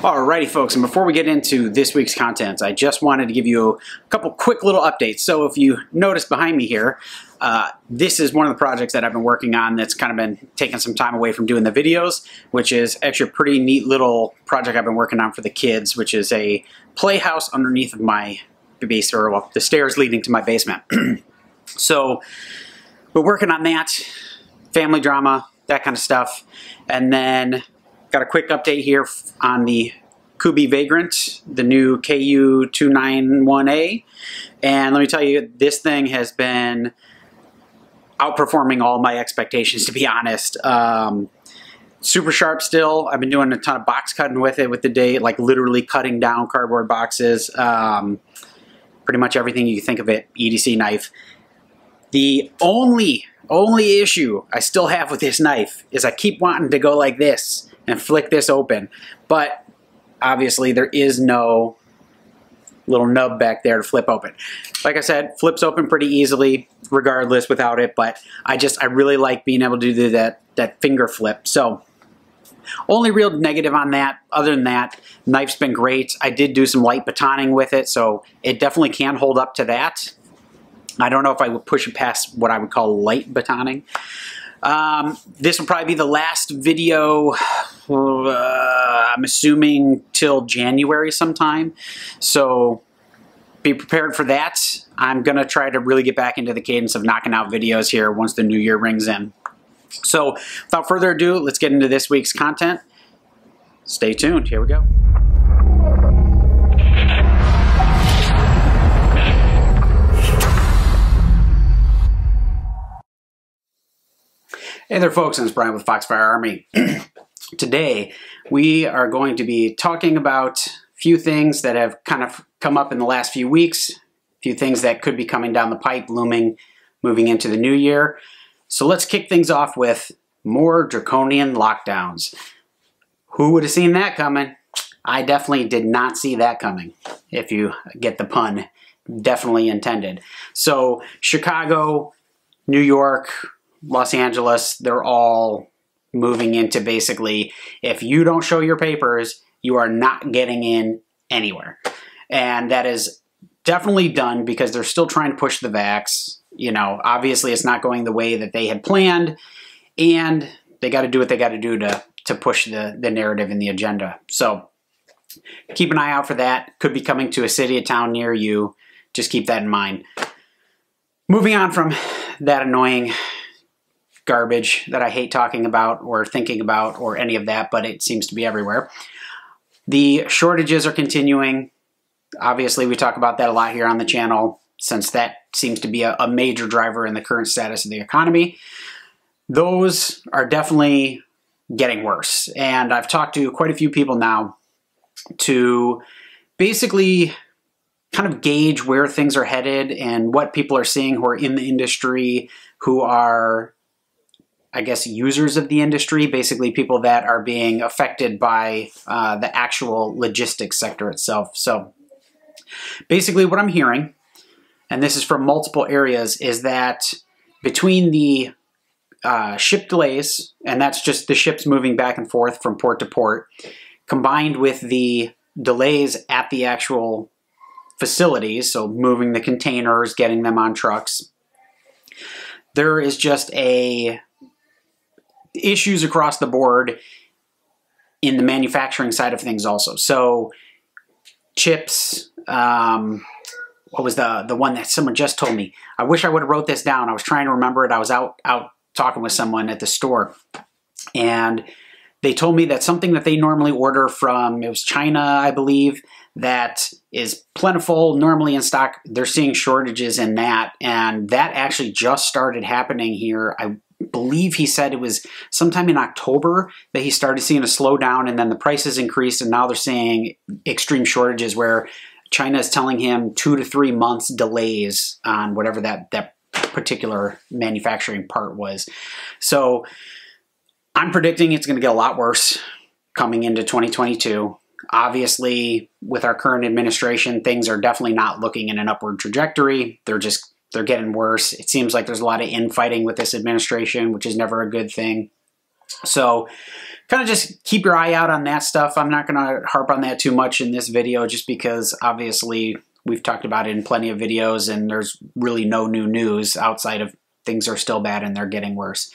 Alrighty folks, and before we get into this week's content, I just wanted to give you a couple quick little updates. So if you notice behind me here, this is one of the projects that I've been working on that's kind of been taking some time away from doing the videos, which is actually a pretty neat little project I've been working on for the kids, which is a playhouse underneath of my base, or well, the stairs leading to my basement. So we're working on that, family drama, that kind of stuff, and then got a quick update here on the Kubi Vagrant, the new KU291A, and let me tell you, this thing has been outperforming all my expectations, to be honest. Super sharp still. I've been doing a ton of box cutting with it with the day, like literally cutting down cardboard boxes. Pretty much everything you think of it, EDC knife. The only issue I still have with this knife is I keep wanting to go like this and flick this open, but obviously there is no little nub back there to flip open. Like I said, flips open pretty easily regardless without it, but I really like being able to do that finger flip. So only real negative on that. Other than that, knife's been great. I did do some light batoning with it, so it definitely can hold up to that. I don't know if I would push it past what I would call light batoning. This will probably be the last video, I'm assuming till January sometime. So be prepared for that. I'm going to try to really get back into the cadence of knocking out videos here once the new year rings in. So without further ado, let's get into this week's content. Stay tuned. Here we go. Hey there folks, it's Brian with Foxfire Armory. Today we are going to be talking about a few things that have kind of come up in the last few weeks, a few things that could be coming down the pipe, looming, moving into the new year. So let's kick things off with more draconian lockdowns. Who would have seen that coming? I definitely did not see that coming, if you get the pun, definitely intended. So Chicago, New York, Los Angeles, they're all moving into basically, if you don't show your papers, you are not getting in anywhere. And that is definitely done because they're still trying to push the vax. You know, obviously it's not going the way that they had planned, and they got to do what they got to do to push the narrative and the agenda. So keep an eye out for that. Could be coming to a city, a town near you. Just keep that in mind. Moving on from that annoying garbage that I hate talking about or thinking about or any of that, but it seems to be everywhere. The shortages are continuing. Obviously, we talk about that a lot here on the channel since that seems to be a major driver in the current status of the economy. Those are definitely getting worse. And I've talked to quite a few people now to basically kind of gauge where things are headed and what people are seeing who are in the industry, who are, I guess, users of the industry, basically people that are being affected by the actual logistics sector itself. So basically what I'm hearing, and this is from multiple areas, is that between the ship delays, and that's just the ships moving back and forth from port to port, combined with the delays at the actual facilities, so moving the containers, getting them on trucks, there is just issues across the board in the manufacturing side of things also. So chips, what was the one that someone just told me? I wish I would have wrote this down. I was trying to remember it. I was out talking with someone at the store, and they told me that something that they normally order from, it was China, I believe, that is plentiful, normally in stock, they're seeing shortages in that, and that actually just started happening here. I believe he said it was sometime in October that he started seeing a slowdown, and then the prices increased, and now they're seeing extreme shortages where China is telling him 2 to 3 months delays on whatever that particular manufacturing part was. So I'm predicting it's going to get a lot worse coming into 2022. Obviously, with our current administration, things are definitely not looking in an upward trajectory. They're getting worse. It seems like there's a lot of infighting with this administration, which is never a good thing. So kind of just keep your eye out on that stuff. I'm not going to harp on that too much in this video just because obviously we've talked about it in plenty of videos and there's really no new news outside of things are still bad and they're getting worse.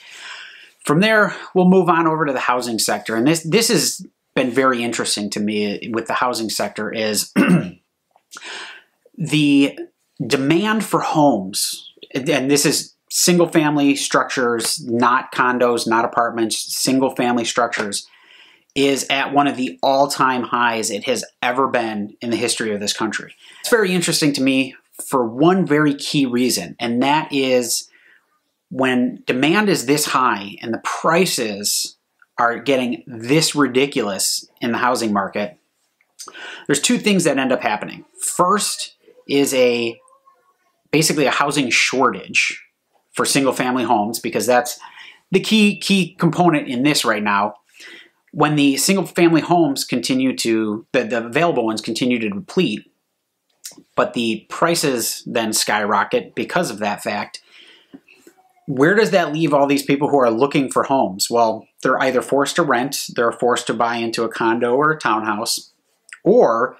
From there, we'll move on over to the housing sector. And this has been very interesting to me with the housing sector is the demand for homes, and this is single family structures, not condos, not apartments, single family structures, is at one of the all-time highs it has ever been in the history of this country. It's very interesting to me for one very key reason, and that is when demand is this high and the prices are getting this ridiculous in the housing market, there's two things that end up happening. First is basically a housing shortage for single family homes, because that's the key component in this right now. When the single family homes continue to, the available ones continue to deplete, but the prices then skyrocket because of that fact, where does that leave all these people who are looking for homes? Well, they're either forced to rent, they're forced to buy into a condo or a townhouse, or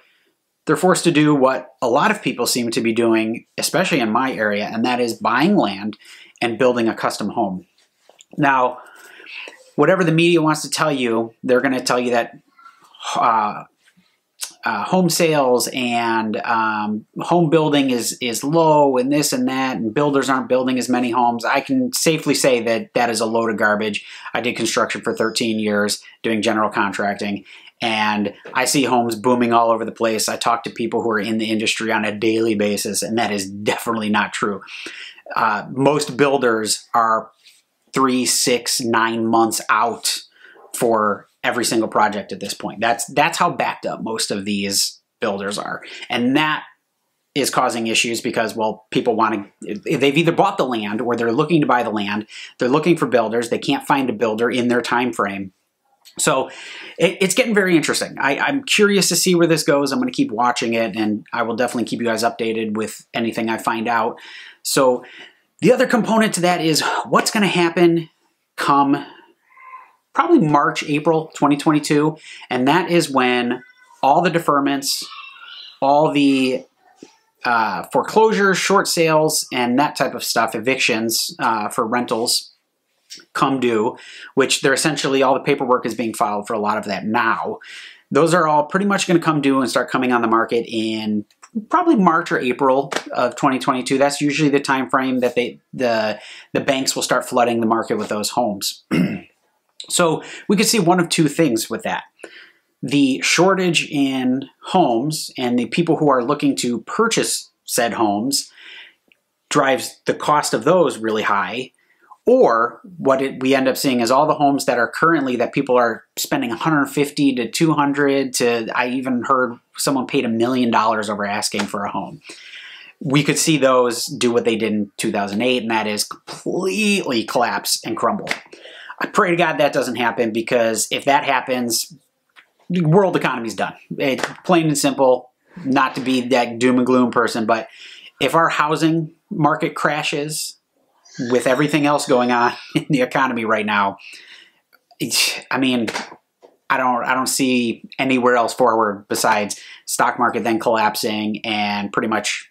they're forced to do what a lot of people seem to be doing, especially in my area, and that is buying land and building a custom home. Now, whatever the media wants to tell you, they're going to tell you that home sales and home building is low and this and that, and builders aren't building as many homes. I can safely say that that is a load of garbage. I did construction for 13 years doing general contracting, and I see homes booming all over the place. I talk to people who are in the industry on a daily basis, and that is definitely not true. Most builders are 3, 6, 9 months out for every single project at this point. That's how backed up most of these builders are. And that is causing issues because, well, people want to, they've either bought the land or they're looking to buy the land. They're looking for builders. They can't find a builder in their time frame. So it's getting very interesting. I'm curious to see where this goes. I'm going to keep watching it, and I will definitely keep you guys updated with anything I find out. So the other component to that is what's going to happen come probably March, April 2022, and that is when all the deferments, all the foreclosures, short sales, and that type of stuff, evictions for rentals, come due, which they're essentially, all the paperwork is being filed for a lot of that now. Those are all pretty much going to come due and start coming on the market in probably March or April of 2022. That's usually the time frame that the banks will start flooding the market with those homes. So we could see one of two things with that. The shortage in homes and the people who are looking to purchase said homes drives the cost of those really high. Or what we end up seeing is all the homes that are currently, that people are spending $150 to $200 to, I even heard someone paid $1 million over asking for a home. We could see those do what they did in 2008, and that is completely collapse and crumble. I pray to God that doesn't happen, because if that happens, the world economy's done. It's plain and simple, not to be that doom and gloom person, but if our housing market crashes with everything else going on in the economy right now, I mean, I don't see anywhere else forward besides stock market then collapsing and pretty much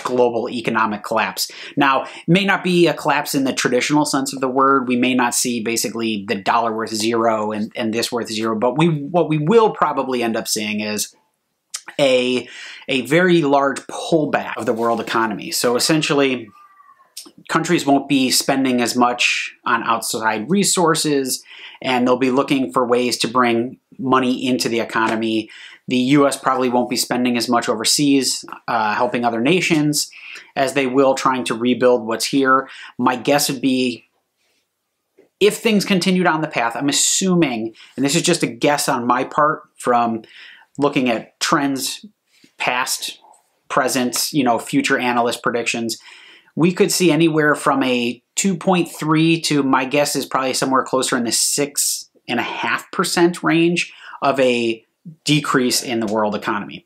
global economic collapse. Now, it may not be a collapse in the traditional sense of the word. We may not see basically the dollar worth zero and this worth zero, but what we will probably end up seeing is a very large pullback of the world economy. So essentially, countries won't be spending as much on outside resources, and they'll be looking for ways to bring money into the economy. The U.S. probably won't be spending as much overseas, helping other nations, as they will trying to rebuild what's here. My guess would be, if things continue down the path, I'm assuming, and this is just a guess on my part from looking at trends, past, present, future analyst predictions, we could see anywhere from a 2.3 to, my guess is probably somewhere closer in the 6.5% range of a decrease in the world economy.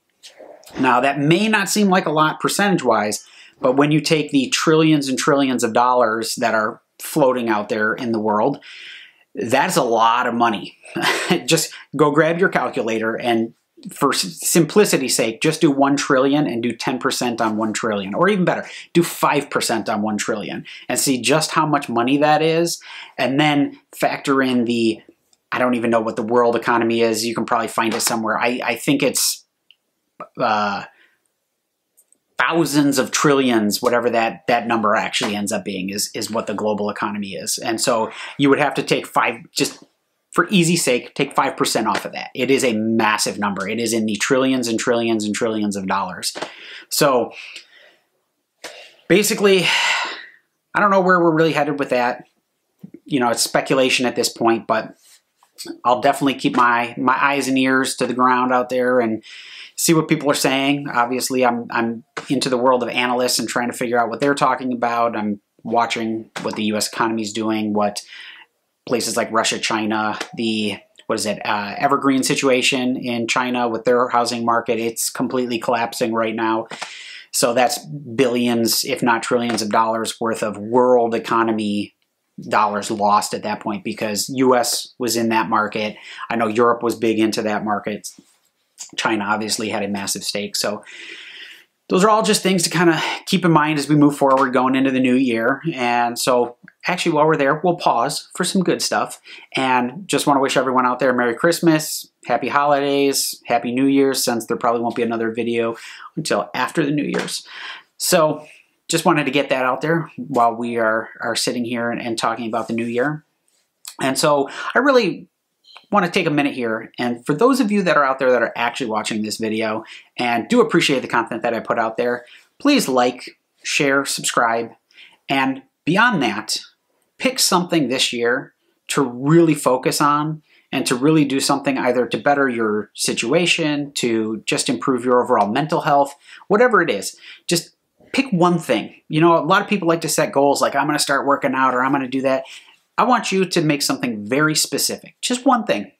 Now, that may not seem like a lot percentage-wise, but when you take the trillions and trillions of dollars that are floating out there in the world, That's a lot of money. Just go grab your calculator and, for simplicity's sake, just do 1 trillion and do 10% on 1 trillion, or even better, do 5% on 1 trillion and see just how much money that is. And then factor in the, I don't even know what the world economy is. You can probably find it somewhere. I think it's thousands of trillions, whatever that number actually ends up being is what the global economy is. And so you would have to take just for easy sake, take 5% off of that. It is a massive number. It is in the trillions and trillions and trillions of dollars. So basically, I don't know where we're really headed with that. You know, it's speculation at this point, but I'll definitely keep my eyes and ears to the ground out there and see what people are saying. Obviously, I'm into the world of analysts and trying to figure out what they're talking about. I'm watching what the U.S. economy is doing, what places like Russia, China, the, evergreen situation in China with their housing market. It's completely collapsing right now. So that's billions, if not trillions of dollars worth of world economy dollars lost at that point, because US was in that market. I know Europe was big into that market. China obviously had a massive stake. So those are all just things to kind of keep in mind as we move forward going into the new year. And so actually, while we're there, we'll pause for some good stuff. And just want to wish everyone out there Merry Christmas, Happy Holidays, Happy New Year's, since there probably won't be another video until after the New Year's. So just wanted to get that out there while we are sitting here and talking about the new year. And so I really want to take a minute here, and for those of you that are out there that are actually watching this video and do appreciate the content that I put out there, please like, share, subscribe, and beyond that, pick something this year to really focus on and to really do something either to better your situation, to just improve your overall mental health, whatever it is. Just pick one thing. You know, a lot of people like to set goals like, I'm going to start working out or I'm going to do that. I want you to make something very specific. Just one thing.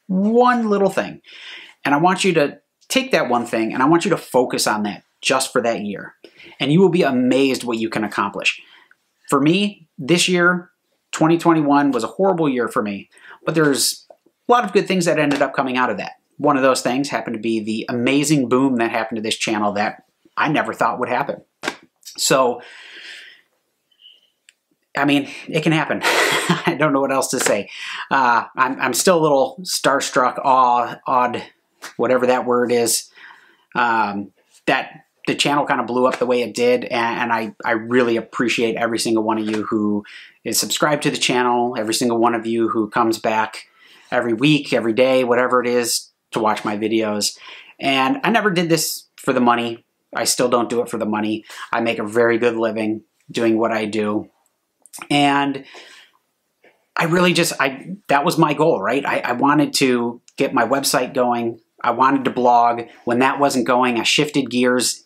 One little thing. And I want you to take that one thing and I want you to focus on that just for that year. And you will be amazed what you can accomplish. For me, this year, 2021 was a horrible year for me, but there's a lot of good things that ended up coming out of that. One of those things happened to be the amazing boom that happened to this channel that I never thought would happen. So, I mean, it can happen. I don't know what else to say. I'm still a little starstruck, awed, whatever that word is, that the channel kind of blew up the way it did. And I really appreciate every single one of you who is subscribed to the channel, every single one of you who comes back every week, every day, whatever it is, to watch my videos. And I never did this for the money. I still don't do it for the money. I make a very good living doing what I do. And I really that was my goal, right? I wanted to get my website going. I wanted to blog. When that wasn't going, I shifted gears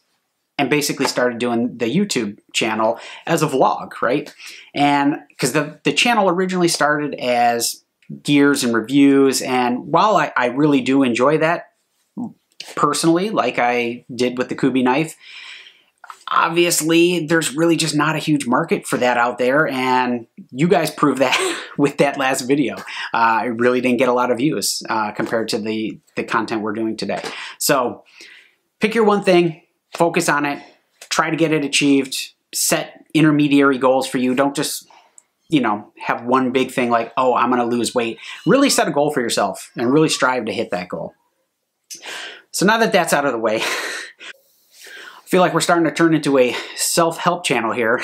and basically started doing the YouTube channel as a vlog, right? And because the channel originally started as gears and reviews, and while I really do enjoy that personally, like I did with the Kubi knife, obviously, there's really just not a huge market for that out there, and you guys proved that with that last video. It really didn't get a lot of views compared to the content we're doing today. So pick your one thing, focus on it, try to get it achieved, set intermediary goals for you. Don't just, you know, have one big thing like, oh, I'm going to lose weight. Really set a goal for yourself and really strive to hit that goal. So now that that's out of the way, I feel like we're starting to turn into a self-help channel here.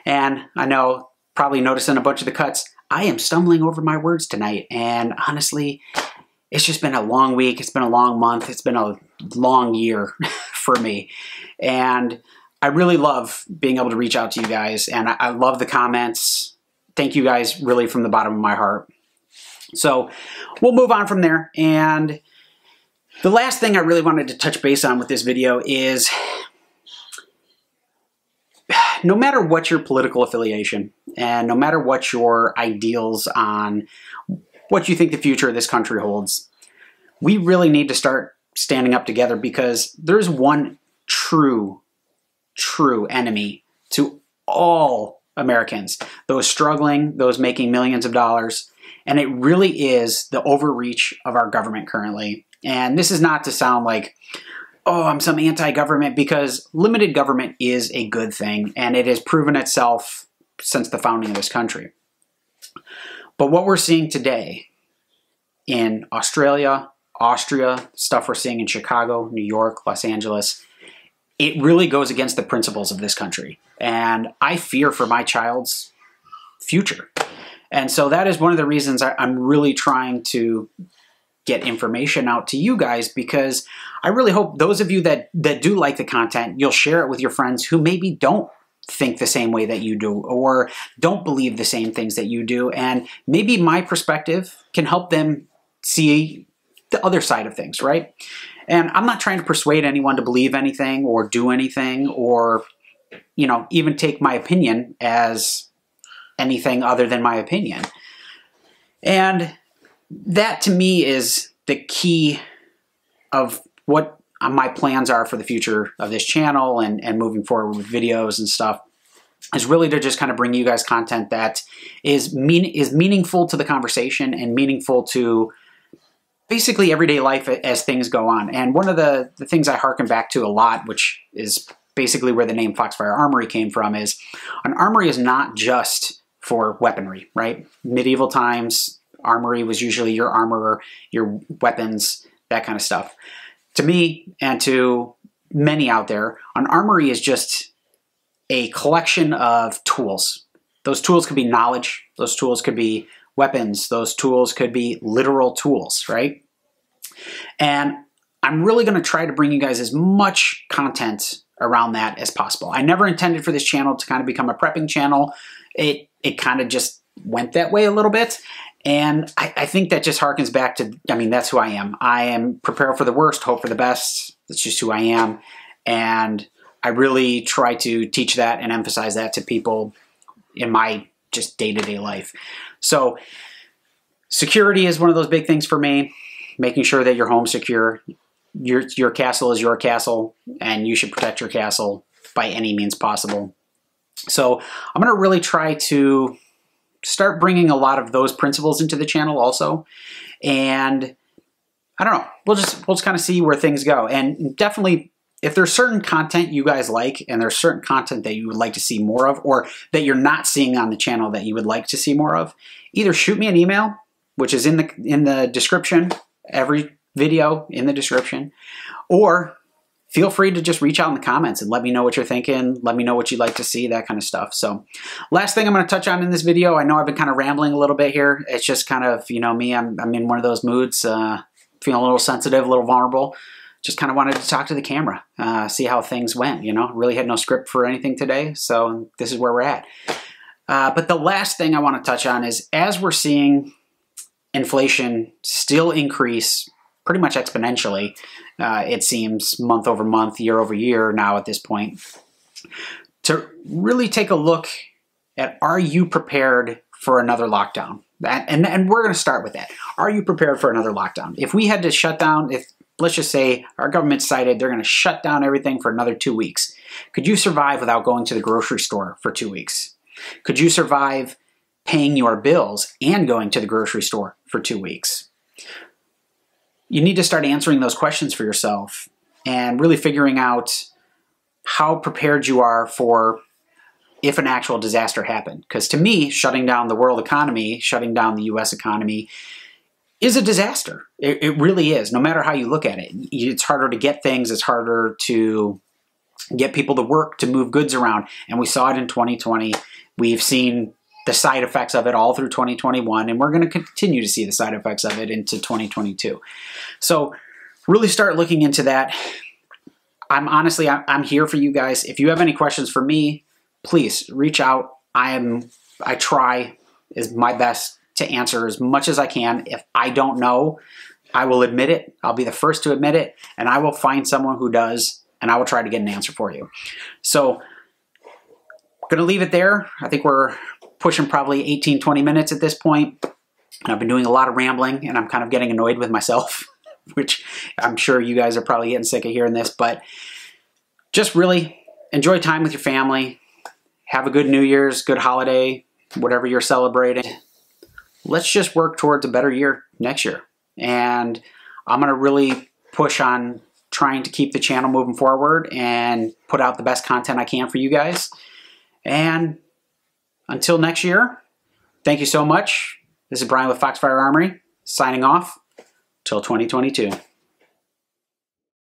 And I know, probably noticing a bunch of the cuts, I am stumbling over my words tonight. And honestly, it's just been a long week. It's been a long month. It's been a long year for me. And I really love being able to reach out to you guys. And I love the comments. Thank you guys really from the bottom of my heart. So we'll move on from there. And the last thing I really wanted to touch base on with this video is, no matter what your political affiliation and no matter what your ideals on what you think the future of this country holds, we really need to start standing up together, because there's one true enemy to all Americans, those struggling, those making millions of dollars. And it really is the overreach of our government currently. And this is not to sound like, oh, I'm some anti-government, because limited government is a good thing, and it has proven itself since the founding of this country. But what we're seeing today in Australia, Austria, stuff we're seeing in Chicago, New York, Los Angeles, it really goes against the principles of this country. And I fear for my child's future. And so that is one of the reasons I'm really trying to get information out to you guys, because I really hope those of you that do like the content, you'll share it with your friends who maybe don't think the same way that you do, or don't believe the same things that you do. And maybe my perspective can help them see the other side of things, right? And I'm not trying to persuade anyone to believe anything or do anything, or, you know, even take my opinion as anything other than my opinion. And that to me is the key of what my plans are for the future of this channel and moving forward with videos and stuff, is really to just kind of bring you guys content that is meaningful to the conversation and meaningful to basically everyday life as things go on. And one of the things I harken back to a lot, which is basically where the name Foxfire Armory came from, is an armory is not just for weaponry, right? Medieval times, armory was usually your armor, your weapons, that kind of stuff. To me, and to many out there, an armory is just a collection of tools. Those tools could be knowledge, those tools could be weapons, those tools could be literal tools, right? And I'm really going to try to bring you guys as much content around that as possible. I never intended for this channel to kind of become a prepping channel. It kind of just went that way a little bit. And I think that just harkens back to, I mean, that's who I am. I am prepare for the worst, hope for the best. That's just who I am. And I really try to teach that and emphasize that to people in my just day-to-day life. So security is one of those big things for me, making sure that your home's secure. Your castle is your castle, and you should protect your castle by any means possible. So I'm going to really try to start bringing a lot of those principles into the channel also. And I don't know, we'll just kind of see where things go. And definitely, if there's certain content you guys like, and there's certain content that you would like to see more of, or that you're not seeing on the channel that you would like to see more of, either shoot me an email, which is in the description, every video in the description, or feel free to just reach out in the comments and let me know what you're thinking. Let me know what you'd like to see, that kind of stuff. So last thing I'm going to touch on in this video, I know I've been kind of rambling a little bit here. It's just kind of, you know, me, I'm in one of those moods, feeling a little sensitive, a little vulnerable. Just kind of wanted to talk to the camera, see how things went, you know. Really had no script for anything today, so this is where we're at. But the last thing I want to touch on is, as we're seeing inflation still increase pretty much exponentially, it seems, month over month, year over year now at this point, to really take a look at, are you prepared for another lockdown? And we're going to start with that. Are you prepared for another lockdown? If we had to shut down, let's just say our government decided they're going to shut down everything for another 2 weeks, could you survive without going to the grocery store for 2 weeks? Could you survive paying your bills and going to the grocery store for 2 weeks? You need to start answering those questions for yourself and really figuring out how prepared you are for if an actual disaster happened. Because to me, shutting down the world economy, shutting down the US economy is a disaster. It really is, no matter how you look at it. It's harder to get things. It's harder to get people to work, to move goods around. And we saw it in 2020. We've seen the side effects of it all through 2021, and we're going to continue to see the side effects of it into 2022. So really start looking into that. I'm here for you guys. If you have any questions for me, please reach out. I try my best to answer as much as I can. If I don't know, I will admit it. I'll be the first to admit it, and I will find someone who does, and I will try to get an answer for you. So I'm going to leave it there. I think we're pushing probably 18, 20 minutes at this point. And I've been doing a lot of rambling, and I'm kind of getting annoyed with myself, which I'm sure you guys are probably getting sick of hearing this, but just really enjoy time with your family. have a good New Year's, good holiday, whatever you're celebrating. Let's just work towards a better year next year. And I'm going to really push on trying to keep the channel moving forward and put out the best content I can for you guys. And until next year, thank you so much. This is Brian with Foxfire Armory, signing off till 2022.